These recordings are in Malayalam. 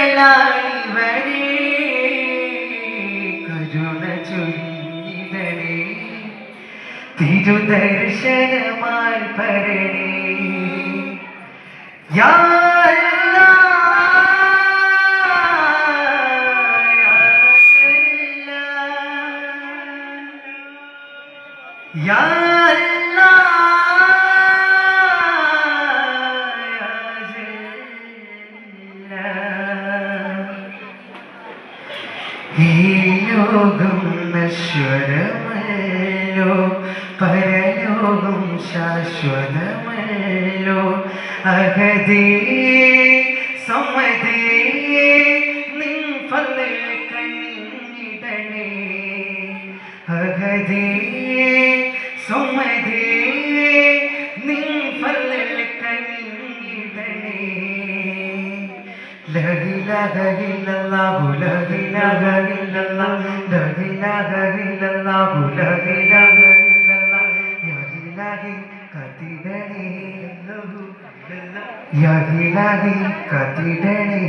നിന്നടിമകളാണിവരെ കരുണ ചൊല്ലിടണേ തിരുദർശനമായി ഭരണേ യാ Ya Allah, Ya Jalla. ഈ ലോകം നശ്വരമല്ലോ പരലോകം ശാശ്വതമല്ലോ അഹദേ സമദേ നിൻ ഫളിൽ കനിഞ്ഞിടണേ അഹദേ സമദേ നിൻ ഫളിൽ കനിഞ്ഞിടണേ ലാ ഇലാഹ ഇല്ലല്ലാഹു ലാ ഇലാഹ ഇല്ലല്ലാഹു ലാ ഇലാഹ ഇല്ലല്ലാഹു ലാ ഇലാഹ ഇല്ലല്ലാഹു യാ ഇലാഹി കതിടണേ യാ ഇലാഹി കതിടണേ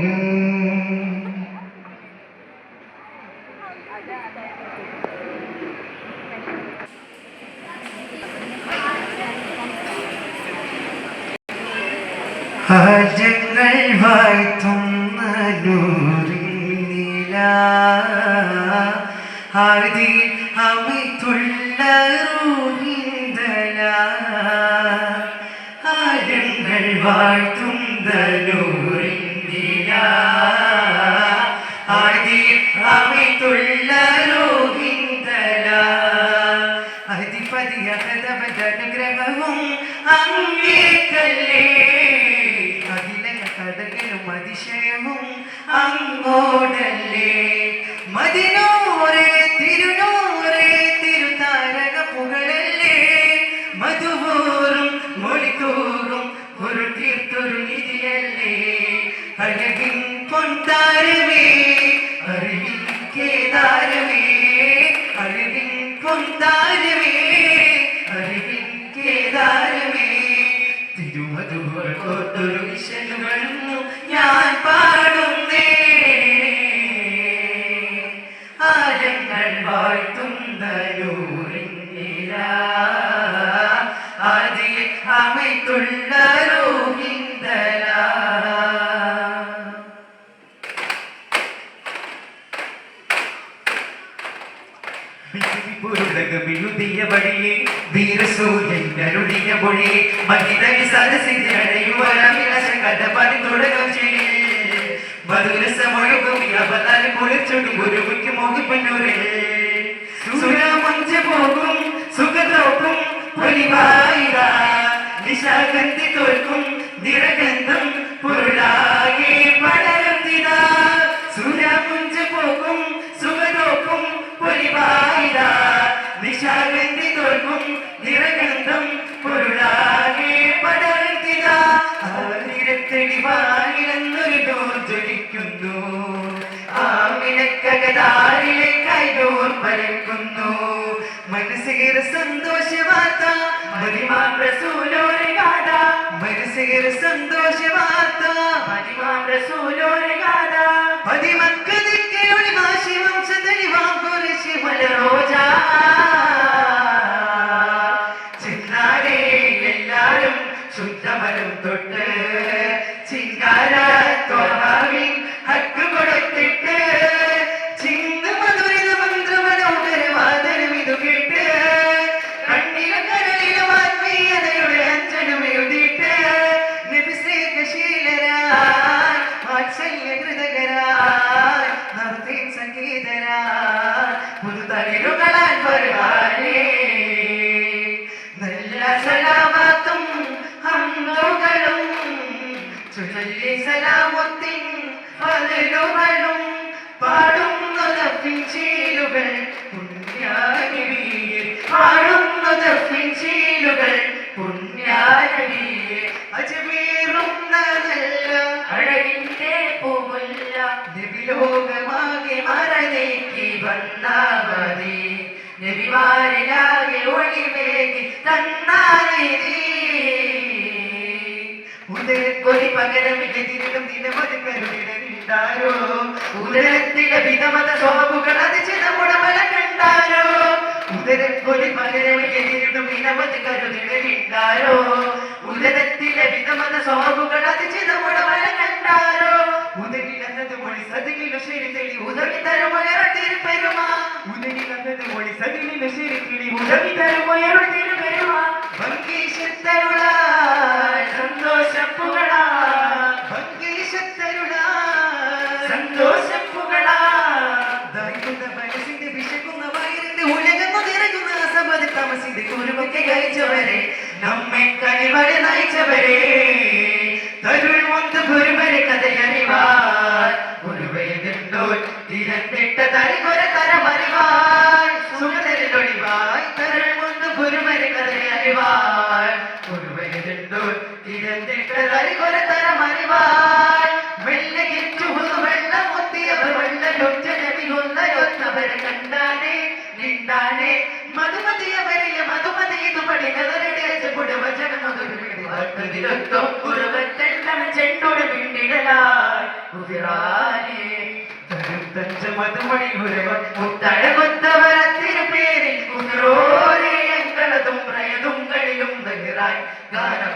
ആജങ്ങൾ വാഴ്ത്തുന്ന നൂറിനില ആദി അമിതുള്ള റൂഹിന്തല ആജങ്ങൾ വാഴ്ത്തുന്ന നൂറിനില ആദി അമിതുള്ള റൂഹിന്തല അധിപതി അഹദവദനുഗ്രഹവും അങ്ങേക്കല്ലേ കഥകളും അതിശയവും അങ്ങോടല്ലേ മദിനൂറേ തിരുനൂറേ തിരുതാരക പുകളല്ലേ മധുവൂറും മൊഴിതൂറും ഒരു തീർത്തൊരു നിധിയല്ലേ അഴകിൻ പൊന്താരമേ അറിവിൻ കേദാരമേ അഴകിൻ പൊന്താരമേ അറിവിൻ കേദാരമേ തിരുമധുര കോർത്തൊരു വിശലുകളു ഞാൻ പാടുന്നേ ആരങ്ങൾ വാഴ്ത്തുന്ന നൂറിനില ആദിയെ അമൈത്തുള്ള റൂഹിന്തല ിയ വഴിയെ വീരസൂര്യൻ അരുളിയ മൊഴി മഹിതവി സദസ്സിനടയുവരവിലശം കഥ പണി തുടങ്ങും ചെയ്യേ മധുരസമൊഴുകും അവതാരം കുളിച്ചൊടും ഗുരുവിക്ക് മോഹിപ്പന്നൂരിൽ സുരാമഞ്ച പോകും സുഖതോക്കും പൊലിവായിക നിശാഗന്ധി തോൽക്കും നിറഗന്ധം പൊരുളാകെ പടരുന്നിത സുരാമഞ്ച പോകും സുഖതോക്കും പൊലിവായിക നിശാഗന്ധി തോൽക്കും നിറഗന്ധം പൊരുളാകെ പടർത്തിത നിരത്തെളിവാനിലെന്നൊരു ഡോർ ജ്വലിക്കുന്നു ആമിനക്കകതാരിലെ കൈഡോർ പരക്കുന്നു മനസ്സികേറെ സന്തോഷവാർത്ത മദിമാം റസൂലോരെ ഗാഥ മനസ്സികേറെ സന്തോഷവാർത്ത മദിമാം റസൂലോരെ ഗാഥ പതിമക്കതിക്കെ ഒളിവാശി വംശതലിവാം കുറിശി മലറോജ ചിന്നാരേലെല്ലാരും ശുദ്ധമരം തൊട്ട് ചിങ്കാര ത്വഹാവിൻ ഹക്ക് കൊടുത്തിട്ട് ചിന്ത മധുരിത മന്ത്രമനോഹര വാദനം ഇതു കേട്ട് കണ്ണിലും കരളിലും ആത്മീയതയുടെ അഞ്ജനമെഴുതിയിട്ട് നബിസ്നേഹശീലരായി വാത്സല്യകൃതകരായി നർത്തേൻ സംഗീതരായി പുതുതളിരുകളാൽ വരുവാനേ നല്ല സലാമത്തും ഹംദുകളും ചൊല്ലി സലാമത്തിൻ ഫളലുകളും പാടുന്നതപ്പിൻ ചീലുകൾ പുണ്യാനബിയെ പാടുന്നതപ്പിൻ ചീലുകൾ പുണ്യാനബിയെ അജ്മീറുന്ന നല്ല അഴകിന്റെ പൂവുല്ല നബിലോകമാകെ മറനേക്കി വന്നാൽ മതി നബിമാരിലാകെ ഒളിവേകി തന്നാനേ ഉദയ ഉദരക്കൊലി പകരം എതിരിടും നിരവധി കരുതിടാരോ ഉദരത്തിലെ വിധമത സ്വഭാവുകൾ അതിചിതമുടമല കണ്ടാരോ ഉദരക്കൊലി പകരം എതിരിടും നിരവധി കരുതിടാരോ ഉദരത്തിലെ വിധമത സ്വഭാവുകൾ അതിചിതമുടമല കണ്ടാരോ ഉദരിലത് മൊഴി സതിലിനു ശരി തെളി ഉദവി തരുമയറത്തിരുപെരുമാ ഉദരിലത് മൊഴി സതിലിനു ശരി തെളി ഉദവി തരുമയറത്തിരുപെരുമാ ഭംഗീശത്തരുളാൽ സന്തോഷപ്പുകളാ ഭംഗീശത്തരുളാൽ സന്തോഷപ്പുകളാ ദായിക്കുന്ന മനസ്സിന്റെ വിശക്കുന്ന വയറിന്റെ ഉലകുന്ന നിറകുന്ന അസമതി താമസിന്റെ കുരുമൊക്കെ കഴിച്ചവരെ നമ്മെ കനിവരെ നയിച്ചവരെ തരുൾ മൊത്ത് ഗുരുവരെ കഥയറിവാൻ ഗുരുവയുണ്ടോൾ തിരന്നിട്ട തരികൊര തരമറിവാൻ സുഖതരിലൊളിവാൻ തരുൾ മൊത്ത് ഗുരുവരെ കഥയറിവാൻ ഗുരുവയുണ്ടോൾ തിരന്നിട്ട തരികൊര തരമറിവാൻ വെള്ളകിച്ചു വെള്ളം മുത്തിയവർ വെള്ളൊറ്റനവിയൊന്നയൊന്നവരെ കണ്ടാനേ നിണ്ടാനേ മധുമതിയവരിലെ മധുമതി ഇത് പഠിക്കുന്നവരുടെ പുടവചന മധുരത്തിലൊത്തോ കുറുവത്തെണ്ണം ചെണ്ടോട് പിണ്ടിടലായി ഉതിരാനേ മധുമണി ഉരവൻ മുത്തഴകൊത്തവരത്തിരു പേരിൽ കുതിരോരേ എങ്കളതും പ്രയതുങ്കളിലും തകരായി ഗാനം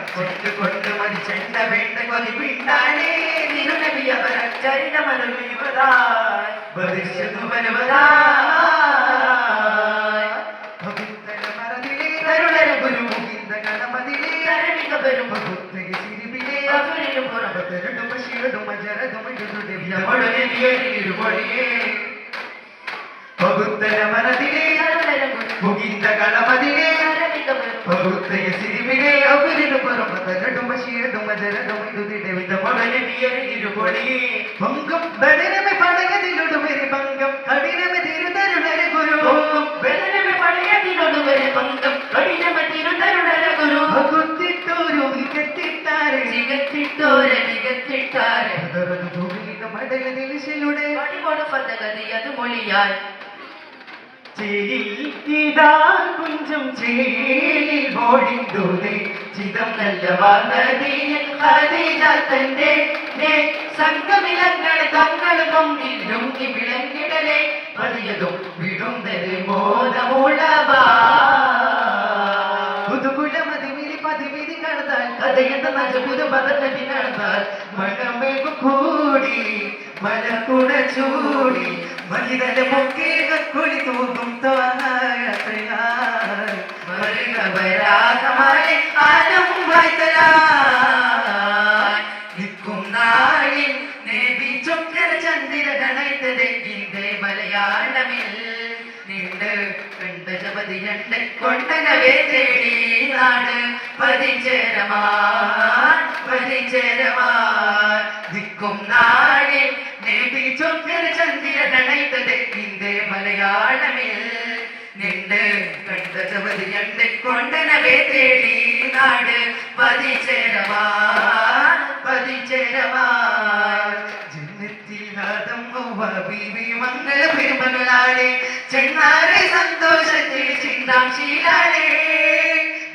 കൊണ്ട് മതി ചെണ്ട വേണ്ട കൊതി പിണ്ടാനേ തിരുനബി അവർ ചരിതമനുവതായി ഭവിഷ്യതു വരുവതായി ഭവിത്തര മറതിലേ തരുണര ഗുരു മുകിന്ദ ഗണപതിലേ തരണിക വരും ഭഗുത്തക സിരിപിലേ അസുരിലും പുറപത്തരടും ശിരടും അജരടും ദിവ്യമൊഴനെ വിയരിരുപൊഴിയേ ഭഗുത്തര മറതിലേ മുകിന്ദ ഗണപതിലേ ഭഗുത്തക സിരിപിലേ അസുരിലും പുറപത്തരടും ശിരടും അജരടും ദിവ്യമൊഴനെ വിയരിരുപൊഴിയേ ഭംഗം ബദനമെ പടകതിലൊടുവരെ ഭംഗം കഠിനമെ തിരുതരുണരെ ഗുരു ബദനമെ പടയതിലൊടുവരെ ഭംഗം കഠിനമെ തിരുതരുണരെ ഗുരു ഭഗുത്തിട്ടോരു മികത്തിട്ടാരെ മികത്തിട്ടോരെ മികത്തിട്ടാരെ അതറതു ഭൂമിക മടക ദിലിശിലുടെ വടികൊടു പദഗതി അത് മൊഴിയായി ചേരിൽ ഇതാ കുഞ്ചും ചേരിൽ ഓടിന്തൂതേ ചിതം നല്ല വാദീയൻ ഖദീജ തന്റെ സംഘമിലങ്ങളെ തങ്ങളും മുമ്പിലും വിളങ്ങിടലേ പതിയതും വിടുന്നത് മോദമുളവാ പുതുകുലമതിമിരി പതിവിധി കടന്നാൽ കഥയെന്ന നജപുതു പദത്തി നടന്നാൽ മണമേകു കൂടി മലക്കുട ചൂടി മലിതല മുക്കേക കുളി തൂകും തോന്നായത്രയായി മരുകവരാകമാലെ ആലം വായ്ത്തലായി നിൽക്കും നാളിൽ നേബി ചൊക്കര ചന്ദ്ര ഗണൈത്തത് ഇന്ത്യ മലയാളമിൽ നീണ്ട് കണ്ട ജപതിയണ്ട് കൊണ്ടനവേ തേടി നാട് പതിചേരമാൻ നിൽക്കും നാളിൽ നേബി ചൊക്കര ചന്ദ്ര ഗണൈത്തത് ഇന്ത്യ മലയാളമിൽ നിണ്ട് കണ്ട ജപതിയണ്ട് കൊണ്ടനവേ തേടി നാട് പതിചേരമാൻ ജന്നത്തിൽ ബീവി മംഗള പെരുമകളാടെ ചെന്നാരെ സന്തോഷത്തിൽ ചിന്താം ശീലാളെ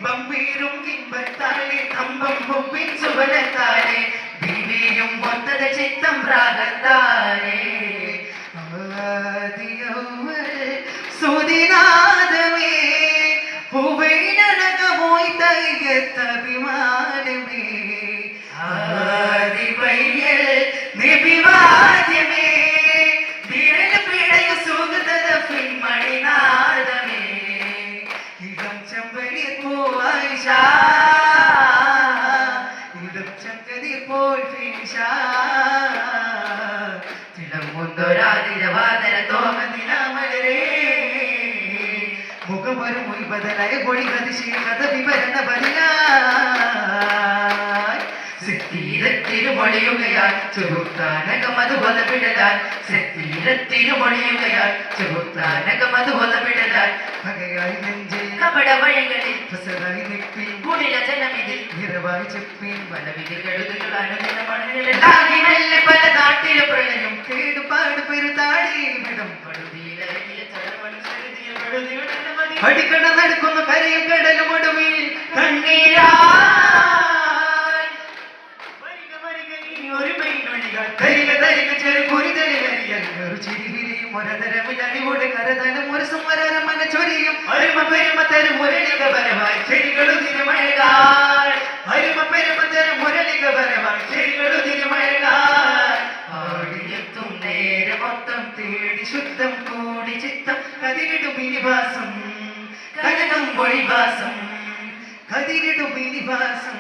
ബമ്പീരും കിമ്പത്താലെ കമ്പം മുമ്പിൻ സുബലത്താലെ ബീവിയും മൊത്തത ചിത്തം പ്രാഗത്താലെ സുദിനാദമേ പൂവൈനകമോയ് തയ്യത്തഭിമാനമേ ആദിപയ്യൽ നിബിവാദ്യമേ വിരൽ പിടയ സുഗതത പിന്മണിനാദമേ ഇടം ചെമ്പരി പൂവായിഷ ഇടം ചങ്കതി പോൽ ഫീഷ തിളമുന്തൊരാതിരവാദര തോമനിലാമലരേ മുഖമൊരു മുൻ ബദലായ ഗൊളി കതിശീ കഥ വിവരണ ബലിയായി സെത്തീരത്തിരുമൊഴിയുകയാൽ ചെറുത്താനകമത് കൊലപിടലാൽ സെത്തീരത്തിരുമൊഴിയുകയാൽ ചെറുത്താനകമത് കൊലപിടലാൽ പകയായി നെഞ്ചിൽ കപട വഴികളിൽ പ്രസരായി നിൽപ്പിൻ കുടില ജനമിതിൽ നിറവായി ചെപ്പിൻ വനവിധികളുകൾ അനുദിന മണ്ണിലെ പല നാട്ടിലെ പ്രളയം കേടുപാട് പെരുതാടി വിടം പടുതിയിലറിയ ചടമണി അടിക്കട നടക്കുന്ന കരയും കടലും ഒടുവിൽ കണ്ണീരാ ഒരു പെണ്ണൊഴികൾ തരിക തരിക ചെറു കുരിതലിയറിയൽ ഒരു ചിരിവിരിയും ഒരതരമിലടിവോട് കരതലും ഒരു സുമരമന ചൊരിയും അരുമ പെരുമ തരും മുരളിക പരമായി ചെടികളും തിരുമഴകാൽ അരുമ പെരുമ തരും മുരളിക പരമായി ചെടികളും തിരുമഴകാൽ ആടിയെത്തും നേരം മൊത്തം തേടി ശുദ്ധം കൂടി ചിത്തം കതിരിടും ഇനിവാസം കനകം ഒഴിവാസം കതിരിടും ഇനിവാസം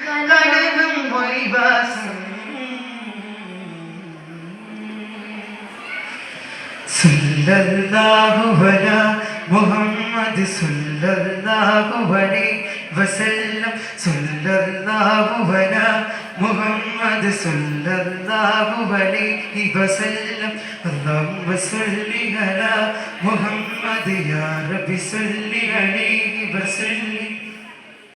കനകം ഒഴിവാസം സല്ലല്ലാഹു അലാ മുഹമ്മദ് സല്ലല്ലാഹു അലൈഹി വസല്ലം സല്ലല്ലാഹു അലാ മുഹമ്മദ് സല്ലല്ലാഹു അലൈഹി വസല്ലം അല്ലാഹുമ്മ സല്ലി അലാ മുഹമ്മദ് യാ റബ്ബി സല്ലി അലൈഹി വസല്ലം